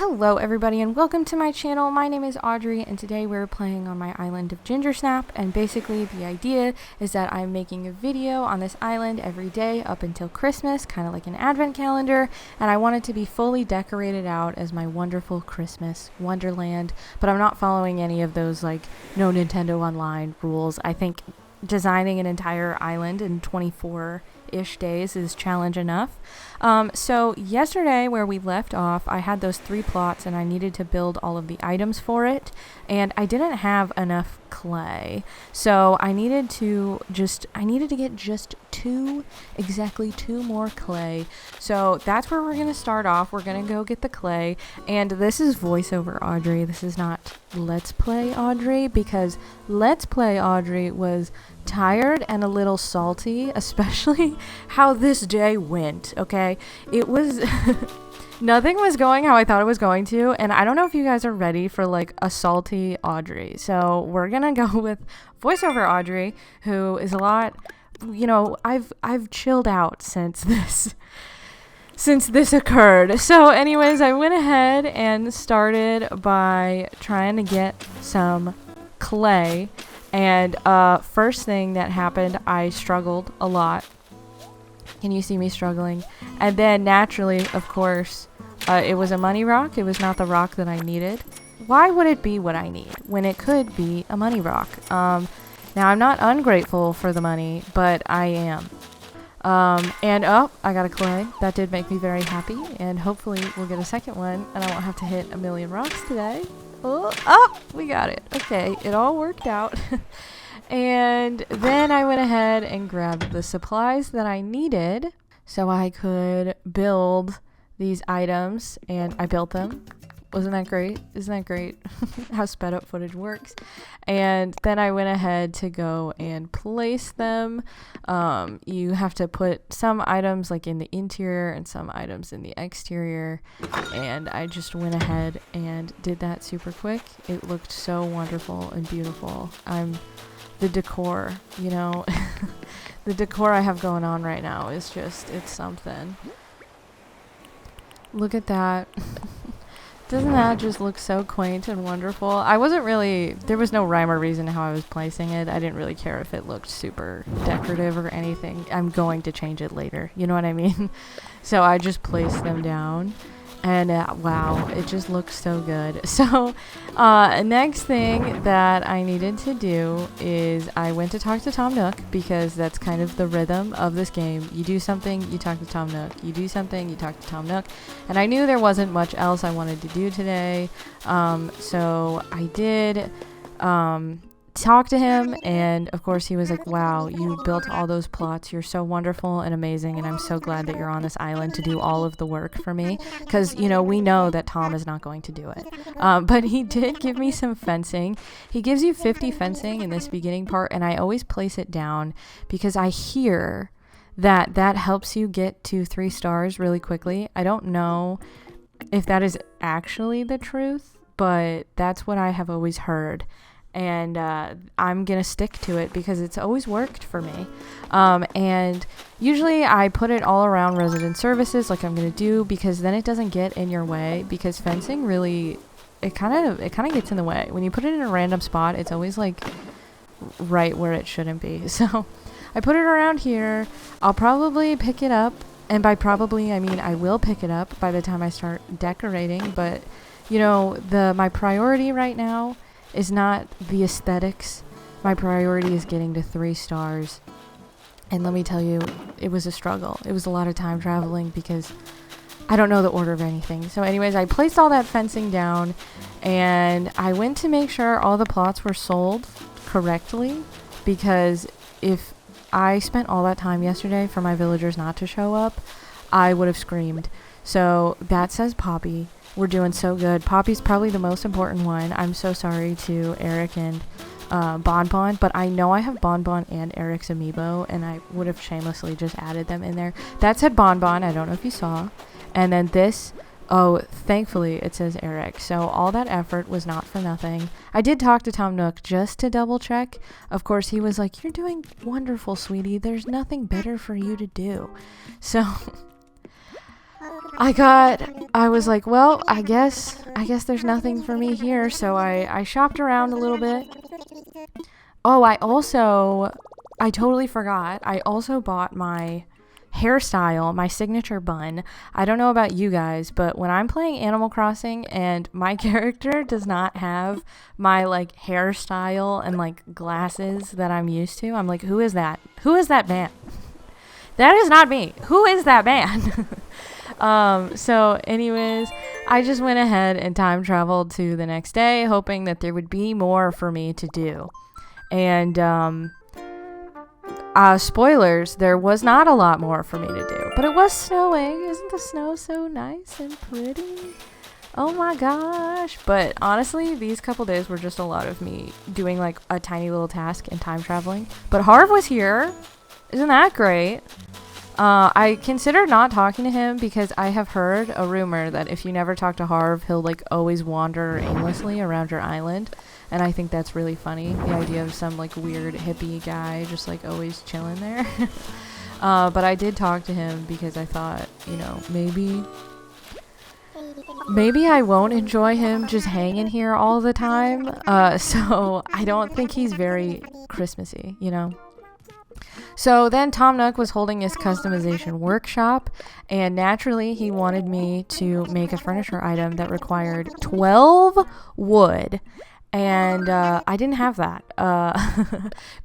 Hello everybody and welcome to my channel. My name is Audrey and today we're playing on my island of Gingersnap, and basically the idea is that I'm making a video on this island every day up until Christmas, kind of like an advent calendar, and I want it to be fully decorated out as my wonderful Christmas wonderland, but I'm not following any of those like no Nintendo Online rules. I think designing an entire island in 24-ish days is challenge enough. So yesterday where we left off, I had those 3 plots and I needed to build all of the items for it, and I didn't have enough clay, so I needed to get just exactly two more clay. So that's where we're gonna start off. We're gonna go get the clay, and this is voiceover Audrey, this is not Let's Play Audrey, because Let's Play Audrey was tired and a little salty, especially how this day went. Okay, it was nothing was going how I thought it was going to, and I don't know if you guys are ready for like a salty Audrey, so we're gonna go with voiceover Audrey, who is a lot, you know, I've chilled out since this occurred. So anyways, I went ahead and started by trying to get some clay, and first thing that happened, I struggled a lot. Can you see me struggling? And then naturally, of course, it was a money rock. It was not the rock that I needed. Why would it be what I need when it could be a money rock? Now I'm not ungrateful for the money, but I am. And oh, I got a clay. That did make me very happy, and hopefully we'll get a second one and I won't have to hit a million rocks today. Oh, we got it. Okay, it all worked out. And then I went ahead and grabbed the supplies that I needed so I could build these items, and I built them. Wasn't that great? Isn't that great how sped up footage works? And then I went ahead to go and place them. You have to put some items like in the interior and some items in the exterior, and I just went ahead and did that super quick. It looked so wonderful and beautiful. The decor, you know, the decor I have going on right now is just, it's something. Look at that. Doesn't that just look so quaint and wonderful? There was no rhyme or reason to how I was placing it. I didn't really care if it looked super decorative or anything. I'm going to change it later, you know what I mean? So I just placed them down. And wow, it just looks so good. So next thing that I needed to do is I went to talk to Tom Nook, because that's kind of the rhythm of this game. You do something, you talk to Tom Nook. You do something, you talk to Tom Nook. And I knew there wasn't much else I wanted to do today. So I did talk to him, and of course he was like, wow, you built all those plots, you're so wonderful and amazing, and I'm so glad that you're on this island to do all of the work for me, because you know, we know that Tom is not going to do it. But he did give me some fencing. He gives you 50 fencing in this beginning part, and I always place it down because I hear that helps you get to 3 stars really quickly. I don't know if that is actually the truth, but that's what I have always heard. And I'm gonna stick to it because it's always worked for me. And usually I put it all around resident services like I'm gonna do, because then it doesn't get in your way, because fencing really, it kind of gets in the way. When you put it in a random spot, it's always like right where it shouldn't be. So I put it around here. I'll probably pick it up, and by probably I mean I will pick it up by the time I start decorating, but you know, my priority right now is not the aesthetics. My priority is getting to 3 stars. And let me tell you, it was a struggle. It was a lot of time traveling because I don't know the order of anything. So anyways, I placed all that fencing down, and I went to make sure all the plots were sold correctly, because if I spent all that time yesterday for my villagers not to show up, I would have screamed. So that says Poppy. We're doing so good. Poppy's probably the most important one. I'm so sorry to Eric and Bonbon, but I know I have Bonbon and Eric's amiibo, and I would have shamelessly just added them in there. That said Bonbon, I don't know if you saw. And then this, oh, thankfully it says Eric. So all that effort was not for nothing. I did talk to Tom Nook just to double check. Of course, he was like, you're doing wonderful, sweetie. There's nothing better for you to do. So I got I was like, well, I guess there's nothing for me here. So I shopped around a little bit. Oh, I totally forgot. I also bought my hairstyle, my signature bun. I don't know about you guys, but when I'm playing Animal Crossing and my character does not have my like hairstyle and like glasses that I'm used to, I'm like, who is that? Who is that man? That is not me. Who is that man? So anyways, I just went ahead and time traveled to the next day, hoping that there would be more for me to do. And, spoilers, there was not a lot more for me to do, but it was snowing. Isn't the snow so nice and pretty? Oh my gosh. But honestly, these couple days were just a lot of me doing like a tiny little task and time traveling. But Harv was here. Isn't that great? I considered not talking to him because I have heard a rumor that if you never talk to Harv, he'll like always wander aimlessly around your island. And I think that's really funny. The idea of some like weird hippie guy just like always chilling there. But I did talk to him because I thought, you know, maybe I won't enjoy him just hanging here all the time. So I don't think he's very Christmassy, you know. So then Tom Nook was holding his customization workshop, and naturally he wanted me to make a furniture item that required 12 wood. And I didn't have that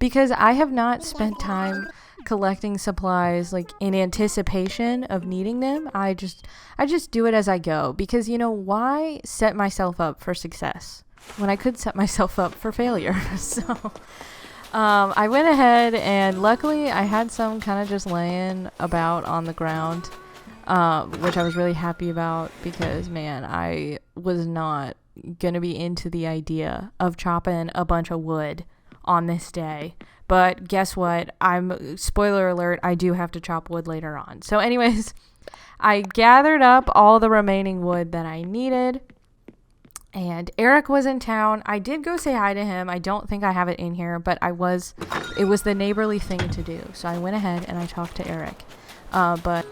because I have not spent time collecting supplies like in anticipation of needing them. I just do it as I go because, you know, why set myself up for success when I could set myself up for failure? So I went ahead and luckily I had some kind of just laying about on the ground, which I was really happy about because, man, I was not gonna be into the idea of chopping a bunch of wood on this day. But guess what? Spoiler alert, I do have to chop wood later on. So anyways, I gathered up all the remaining wood that I needed. And Eric was in town. I did go say hi to him. I don't think I have it in here, but it was the neighborly thing to do. So I went ahead and I talked to Eric. But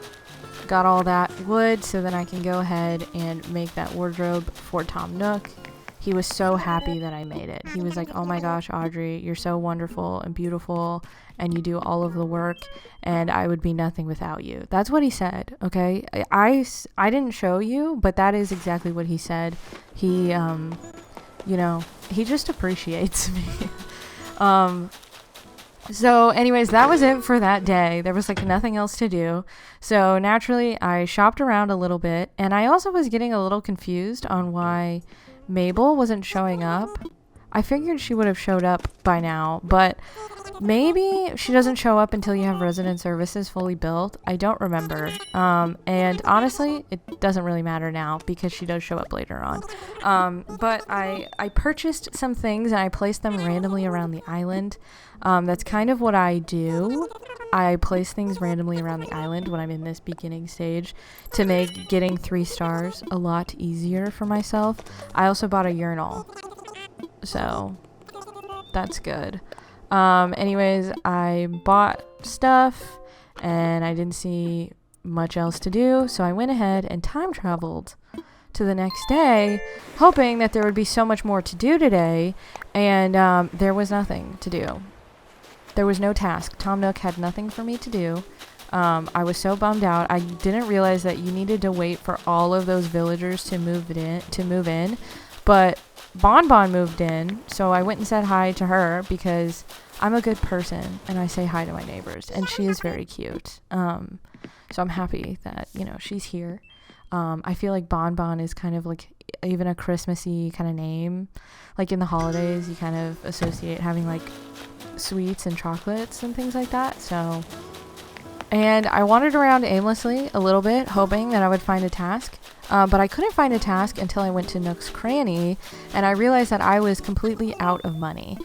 got all that wood so then I can go ahead and make that wardrobe for Tom Nook. He was so happy that I made it. He was like, oh my gosh, Audrey, you're so wonderful and beautiful and you do all of the work and I would be nothing without you. That's what he said, okay? I didn't show you, but that is exactly what he said. He, you know, he just appreciates me. So anyways, that was it for that day. There was like nothing else to do. So naturally, I shopped around a little bit and I also was getting a little confused on why Mabel wasn't showing up. I figured she would have showed up by now, but maybe she doesn't show up until you have resident services fully built. I don't remember. And honestly, it doesn't really matter now because she does show up later on. But I purchased some things and I placed them randomly around the island. That's kind of what I do. I place things randomly around the island when I'm in this beginning stage to make getting 3 stars a lot easier for myself. I also bought a urinal, so that's good. Anyways, I bought stuff and I didn't see much else to do, so I went ahead and time traveled to the next day, hoping that there would be so much more to do today, and there was nothing to do. There was no task. Tom Nook had nothing for me to do. I was so bummed out. I didn't realize that you needed to wait for all of those villagers to move in. But Bon Bon moved in, so I went and said hi to her because I'm a good person and I say hi to my neighbors, and she is very cute. So I'm happy that, you know, she's here. I feel like Bon Bon is kind of like even a Christmassy kind of name. Like in the holidays, you kind of associate having like sweets and chocolates and things like that. So, and I wandered around aimlessly a little bit, hoping that I would find a task. But I couldn't find a task until I went to Nook's Cranny, and I realized that I was completely out of money.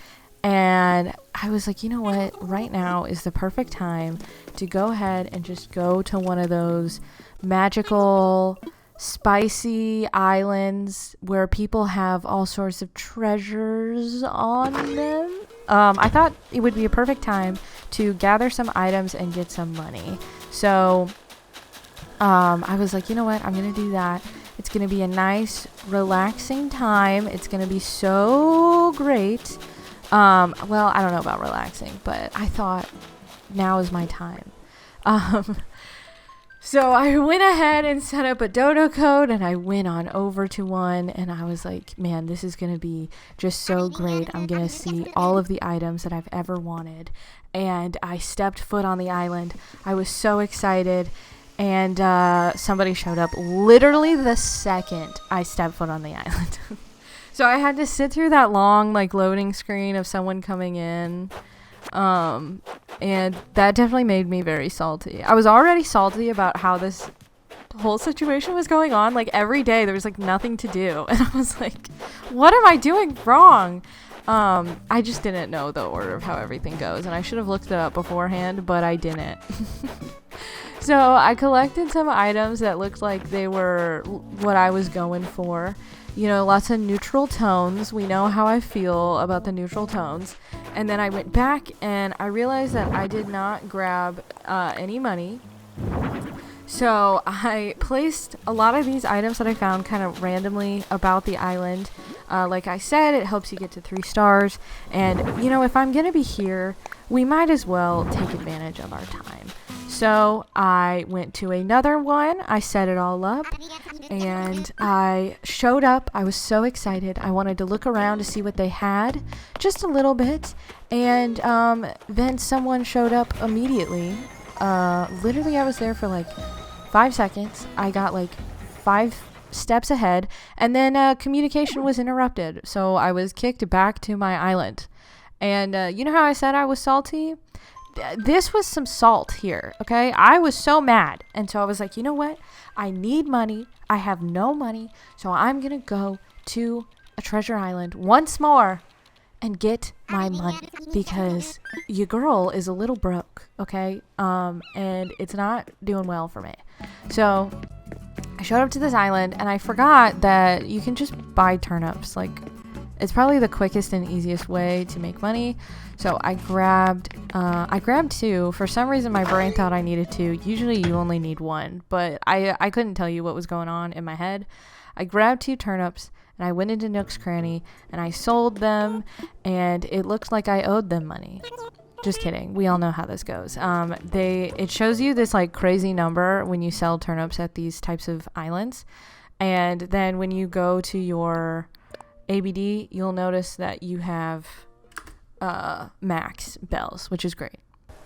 And I was like, you know what? Right now is the perfect time to go ahead and just go to one of those magical, spicy islands where people have all sorts of treasures on them. I thought it would be a perfect time to gather some items and get some money. So I was like, you know what? I'm going to do that. It's going to be a nice, relaxing time. It's going to be so great. Well, I don't know about relaxing, but I thought now is my time. So I went ahead and set up a dodo code, and I went on over to one, and I was like, man, this is going to be just so great. I'm going to see all of the items that I've ever wanted. And I stepped foot on the island. I was so excited. And somebody showed up literally the second I stepped foot on the island. So I had to sit through that long, like, loading screen of someone coming in. And that definitely made me very salty. I was already salty about how this whole situation was going on. Like, every day there was, like, nothing to do. And I was like, what am I doing wrong? I just didn't know the order of how everything goes. And I should have looked it up beforehand, but I didn't. So I collected some items that looked like they were what I was going for. You know, lots of neutral tones. We know how I feel about the neutral tones. And then I went back and I realized that I did not grab any money. So I placed a lot of these items that I found kind of randomly about the island. Like I said, it helps you get to 3 stars. And, you know, if I'm going to be here, we might as well take advantage of our time. So I went to another one. I set it all up. And I showed up. I was so excited. I wanted to look around to see what they had. Just a little bit. And then someone showed up immediately. Literally, I was there for like 5 seconds. I got like 5 steps ahead, and then communication was interrupted, so I was kicked back to my island. And you know how I said I was salty? This was some salt here, okay? I was so mad, and so I was like, you know what? I need money. I have no money, so I'm gonna go to a treasure island once more and get my money, because your girl is a little broke, okay? And it's not doing well for me. So I showed up to this island, and I forgot that you can just buy turnips. Like, it's probably the quickest and easiest way to make money. So I grabbed 2. For some reason, my brain thought I needed 2. Usually you only need 1, but I couldn't tell you what was going on in my head. I grabbed 2 turnips, and I went into Nook's Cranny, and I sold them, and it looked like I owed them money. Just kidding. We all know how this goes. It shows you this like crazy number when you sell turnips at these types of islands. And then when you go to your ABD, you'll notice that you have max bells, which is great.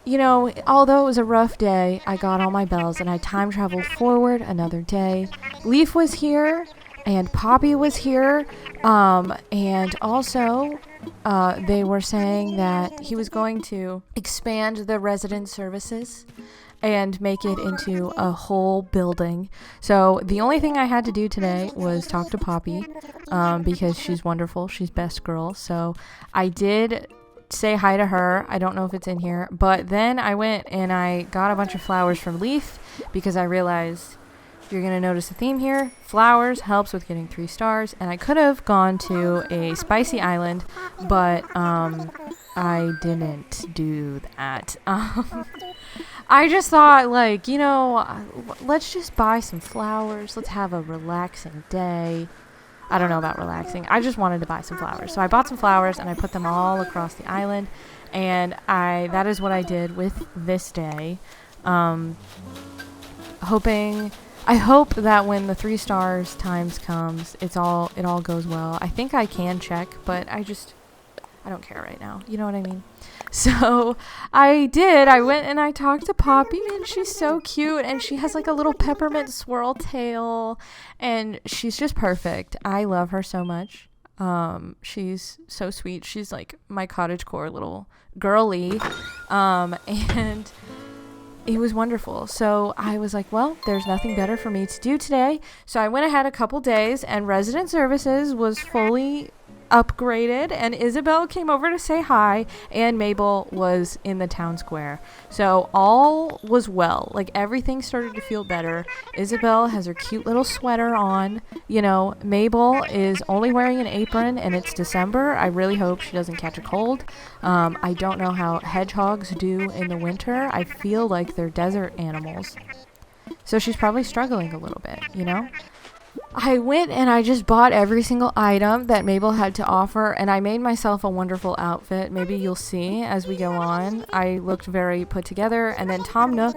You know, although it was a rough day, I got all my bells and I time traveled forward another day. Leaf was here and Poppy was here. And also they were saying that he was going to expand the resident services and make it into a whole building. So the only thing I had to do today was talk to Poppy, because she's wonderful. She's best girl. So I did say hi to her. I don't know if it's in here, but then I went and I got a bunch of flowers from Leaf, because I realized you're going to notice a theme here. Flowers helps with getting 3 stars. And I could have gone to a spicy island, but I didn't do that. I just thought, like, you know, let's just buy some flowers. Let's have a relaxing day. I don't know about relaxing. I just wanted to buy some flowers. So I bought some flowers and I put them all across the island. And that is what I did with this day. I hope that when the 3 stars times comes, it all goes well. I think I can check, but I don't care right now. You know what I mean? So I did. I went and I talked to Poppy, and she's so cute, and she has like a little peppermint swirl tail, and she's just perfect. I love her so much. She's so sweet. She's like my cottagecore little girly. And it was wonderful. So I was like, well, there's nothing better for me to do today. So I went ahead a couple days, and resident services was fully upgraded, and Isabel came over to say hi, and Mabel was in the town square. So all was well. Like, everything started to feel better. Isabel has her cute little sweater on. You know, Mabel is only wearing an apron, and it's December. I really hope she doesn't catch a cold. I don't know how hedgehogs do in the winter. I feel like they're desert animals. So she's probably struggling a little bit, you know? I went and I just bought every single item that Mabel had to offer, and I made myself a wonderful outfit. Maybe you'll see as we go on. I looked very put together, and then Tom Nook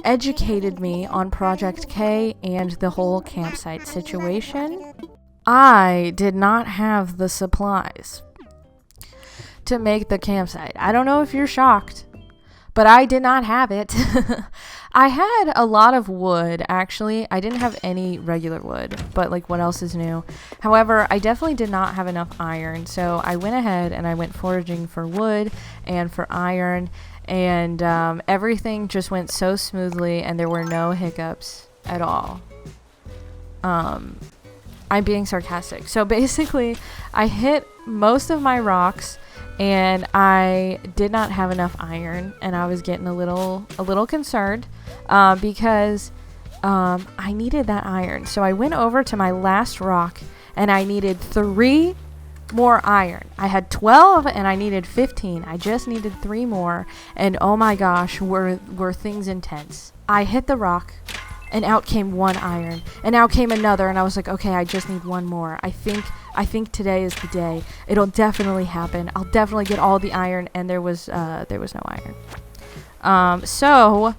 educated me on Project K and the whole campsite situation. I did not have the supplies to make the campsite. I don't know if you're shocked, but I did not have it. I had a lot of wood, actually. I didn't have any regular wood, but like, what else is new? However, I definitely did not have enough iron, so I went ahead and I went foraging for wood and for iron, and everything just went so smoothly, and there were no hiccups at all. I'm being sarcastic. So basically, I hit most of my rocks, and I did not have enough iron, and I was getting a little concerned because I needed that iron. So I went over to my last rock, and I needed 3 more iron. I had 12, and I needed 15. I just needed 3 more, and oh my gosh, were things intense. I hit the rock, and out came 1 iron, and out came another, and I was like, okay, I just need 1 more. I think today is the day. It'll definitely happen. I'll definitely get all the iron, and there was no iron. So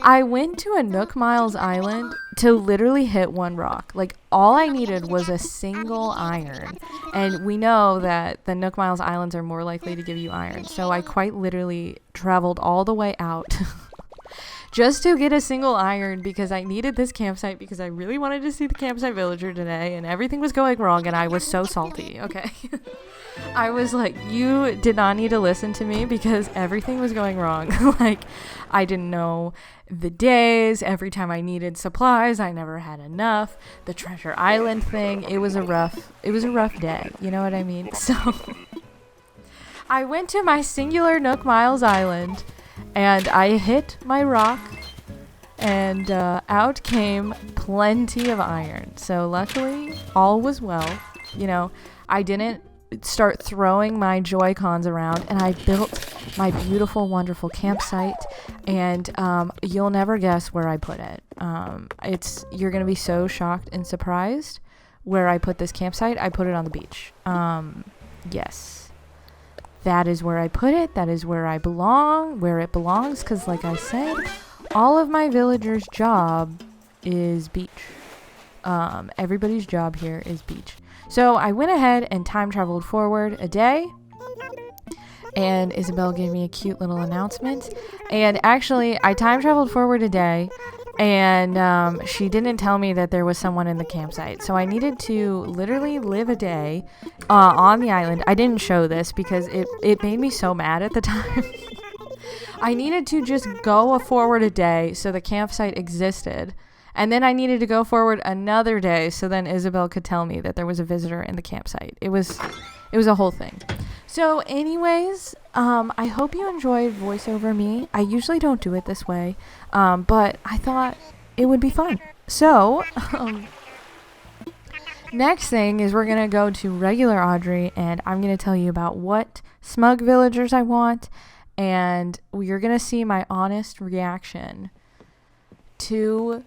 I went to a Nook Miles Island to literally hit 1 rock. Like, all I needed was a single iron, and we know that the Nook Miles Islands are more likely to give you iron. So I quite literally traveled all the way out just to get a single iron, because I needed this campsite, because I really wanted to see the campsite villager today, and everything was going wrong, and I was so salty, okay? I was like, you did not need to listen to me, because everything was going wrong. Like, I didn't know the days. Every time I needed supplies, I never had enough. The treasure island thing, it was a rough day, you know what I mean? So I went to my singular Nook Miles Island, and I hit my rock, and out came plenty of iron. So luckily, all was well. You know, I didn't start throwing my Joy-Cons around, and I built my beautiful, wonderful campsite, and you'll never guess where I put it. You're going to be so shocked and surprised where I put this campsite. I put it on the beach. Yes. That is where I put it. That is where it belongs, because like I said, all of my villagers' job is beach. Everybody's job here is beach. So I went ahead and time traveled forward a day, and Isabel gave me a cute little announcement. And actually, I time traveled forward a day, and she didn't tell me that there was someone in the campsite. So I needed to literally live a day on the island. I didn't show this because it made me so mad at the time. I needed to just go forward a day so the campsite existed. And then I needed to go forward another day so then Isabel could tell me that there was a visitor in the campsite. It was a whole thing. So anyways, I hope you enjoyed Voice Over Me. I usually don't do it this way, but I thought it would be fun. So, next thing is we're going to go to regular Audrey, and I'm going to tell you about what smug villagers I want, and you're going to see my honest reaction to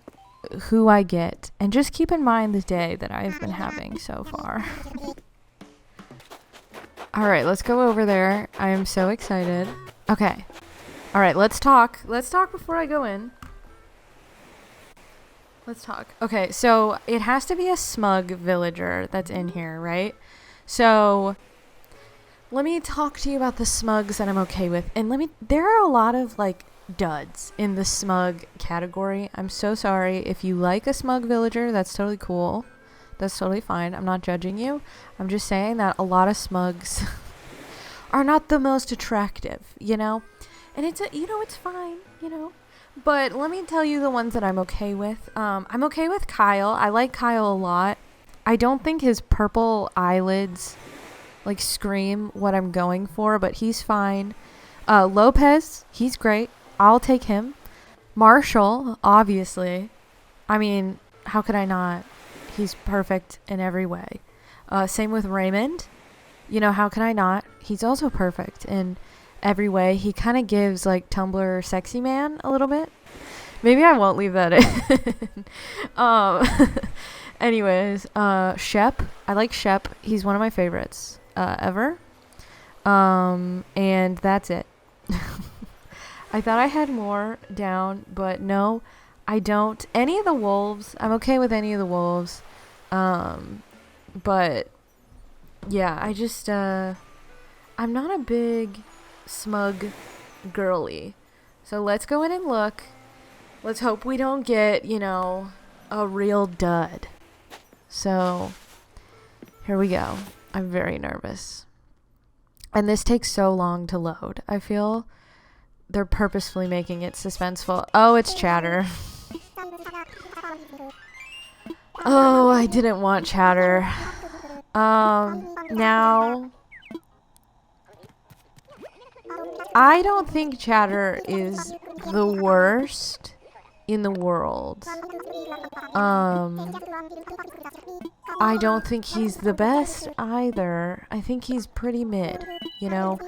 who I get. And just keep in mind the day that I've been having so far. Alright, let's go over there. I am so excited. Okay. Alright, let's talk. Let's talk before I go in. Let's talk. Okay, so it has to be a smug villager that's in here, right? So let me talk to you about the smugs that I'm okay with. And there are a lot of like duds in the smug category. I'm so sorry. If you like a smug villager, that's totally cool. That's totally fine. I'm not judging you. I'm just saying that a lot of smugs are not the most attractive, you know? And it's fine, you know? But let me tell you the ones that I'm okay with. I'm okay with Kyle. I like Kyle a lot. I don't think his purple eyelids like scream what I'm going for, but he's fine. Lopez, he's great. I'll take him. Marshall, obviously. I mean, how could I not? He's perfect in every way. Same with Raymond. You know, how can I not? He's also perfect in every way. He kind of gives like Tumblr sexy man a little bit. Maybe I won't leave that in. Anyways, Shep. I like Shep. He's one of my favorites ever. And that's it. I thought I had more down, but no, I don't. Any of the wolves, I'm okay with any of the wolves. But yeah, I just, I'm not a big smug girly. So let's go in and look. Let's hope we don't get, you know, a real dud. So here we go. I'm very nervous. And this takes so long to load. I feel they're purposefully making it suspenseful. Oh, it's Chatter. Oh, I didn't want Chatter. Now, I don't think Chatter is the worst in the world. I don't think he's the best either. I think he's pretty mid, you know.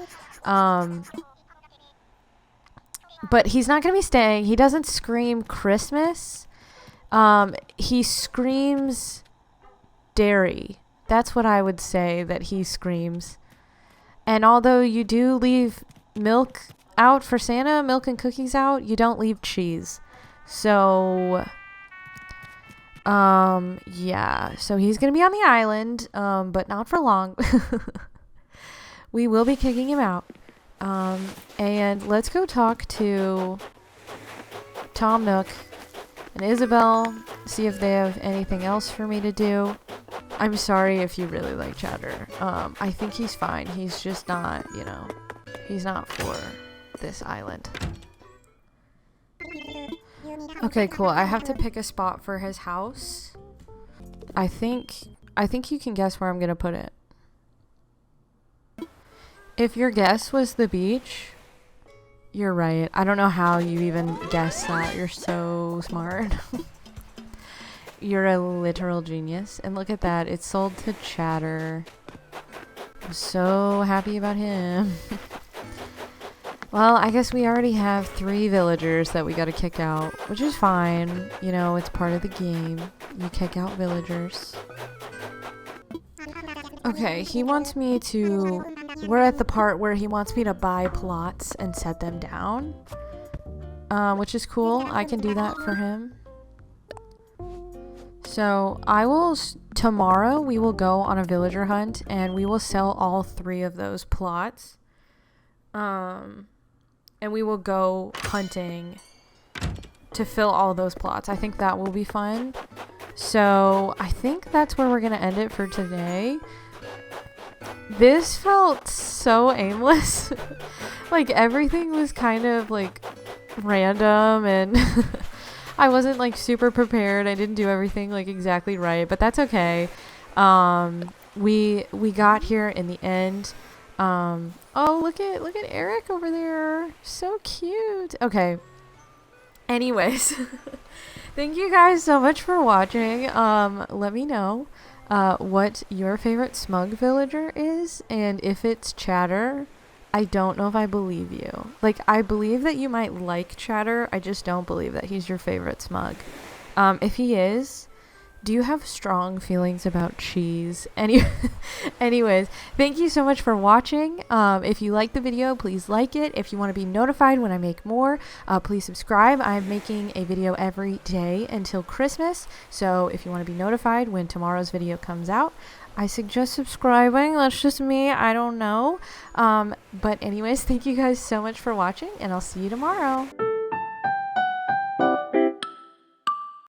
But he's not going to be staying. He doesn't scream Christmas. He screams dairy. That's what I would say that he screams. And although you do leave milk out for Santa, milk and cookies out, you don't leave cheese. So, yeah. So he's going to be on the island, but not for long. We will be kicking him out. And let's go talk to Tom Nook and Isabel, see if they have anything else for me to do. I'm sorry if you really like Chatter. I think he's fine. He's just not, you know, he's not for this island. Okay, cool. I have to pick a spot for his house. I think you can guess where I'm gonna put it. If your guess was the beach, you're right. I don't know how you even guessed that. You're so smart. You're a literal genius. And look at that. It's sold to Chatter. I'm so happy about him. Well, I guess we already have 3 villagers that we gotta kick out, which is fine. You know, it's part of the game. You kick out villagers. Okay, he wants me to... We're at the part where he wants me to buy plots and set them down. Which is cool. I can do that for him. So, I will... Tomorrow, we will go on a villager hunt, and we will sell all 3 of those plots. And we will go hunting to fill all those plots. I think that will be fun. So, I think that's where we're going to end it for today. This felt so aimless. Like, everything was kind of, like, random, and I wasn't, like, super prepared. I didn't do everything, like, exactly right, but that's okay. We got here in the end. Oh, look at Eric over there. So cute. Okay. Anyways, thank you guys so much for watching. Let me know what your favorite smug villager is, and if it's Chatter, I don't know if I believe you. Like, I believe that you might like Chatter, I just don't believe that he's your favorite smug. If he is, do you have strong feelings about cheese? Anyways, thank you so much for watching. If you like the video, please like it. If you want to be notified when I make more, please subscribe. I'm making a video every day until Christmas. So if you want to be notified when tomorrow's video comes out, I suggest subscribing. That's just me. I don't know. But anyways, thank you guys so much for watching, and I'll see you tomorrow.